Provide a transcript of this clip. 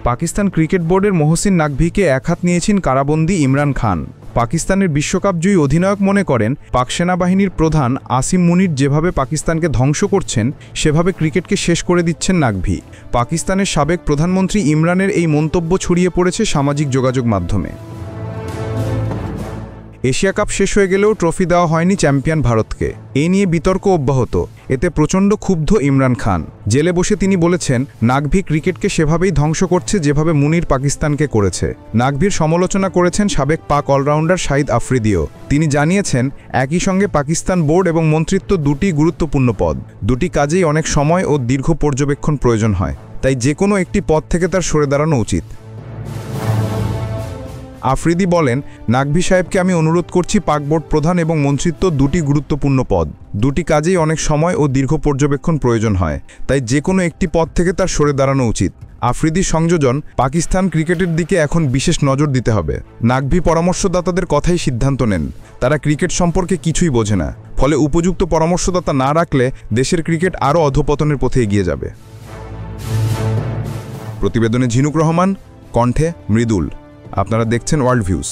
Pakistan cricket বোর্ডের মহসিন নাকভিকে এক হাত নিয়েছেন কারাবন্দী ইমরান খান। পাকিস্তানের বিশ্বকাপজয়ী অধিনায়ক মনে করেন, পাক সেনাবাহিনীর প্রধান আসিম মুনির যেভাবে পাকিস্তানকে ধ্বংস করছেন, সেভাবে ক্রিকেটকে শেষ করে দিচ্ছেন নাকভি। পাকিস্তানের সাবেক প্রধানমন্ত্রী ইমরানের এই মন্তব্য ছড়িয়ে পড়েছে সামাজিক যোগাযোগ মাধ্যমে। এশিয়া কাপ শেষ হয়ে গেলেও ট্রফি দেওয়া হয়নি চ্যাম্পিয়ন ভারতকে। এই নিয়ে বিতর্ক অব্যাহত। এতে প্রচণ্ড ক্ষুব্ধ ইমরান খান। জেলে বসে তিনি বলেছেন, নাকভি ক্রিকেটকে সেভাবেই ধ্বংস করছে যেভাবে মুনির পাকিস্তানকে করেছে। নাকভির সমালোচনা করেছেন সাবেক পাক অলরাউন্ডার শাহিদ আফ্রিদিও। তিনি জানিয়েছেন, একই সঙ্গে পাকিস্তান বোর্ড এবং মন্ত্রিত্ব দুটি গুরুত্বপূর্ণ পদ। দুটি কাজেই অনেক সময় ও দীর্ঘ পর্যবেক্ষণ প্রয়োজন হয়, তাই যে কোনো একটি পদ থেকে তার সরে দাঁড়ানো উচিত। আফ্রিদি বলেন, নাকভি সাহেবকে আমি অনুরোধ করছি, পাক বোর্ড প্রধান এবং মন্ত্রিত্ব দুটি গুরুত্বপূর্ণ পদ। দুটি কাজেই অনেক সময় ও দীর্ঘ পর্যবেক্ষণ প্রয়োজন হয়, তাই যে কোনো একটি পদ থেকে তার সরে দাঁড়ানো উচিত। আফ্রিদির সংযোজন, পাকিস্তান ক্রিকেটের দিকে এখন বিশেষ নজর দিতে হবে। নাকভি পরামর্শদাতাদের কথাই সিদ্ধান্ত নেন। তারা ক্রিকেট সম্পর্কে কিছুই বোঝে না, ফলে উপযুক্ত পরামর্শদাতা না রাখলে দেশের ক্রিকেট আরও অধঃপতনের পথে এগিয়ে যাবে। প্রতিবেদনে ঝিনুক রহমান, কণ্ঠে মৃদুল। আপনারা দেখছেন ওয়ার্ল্ড ভিউজ।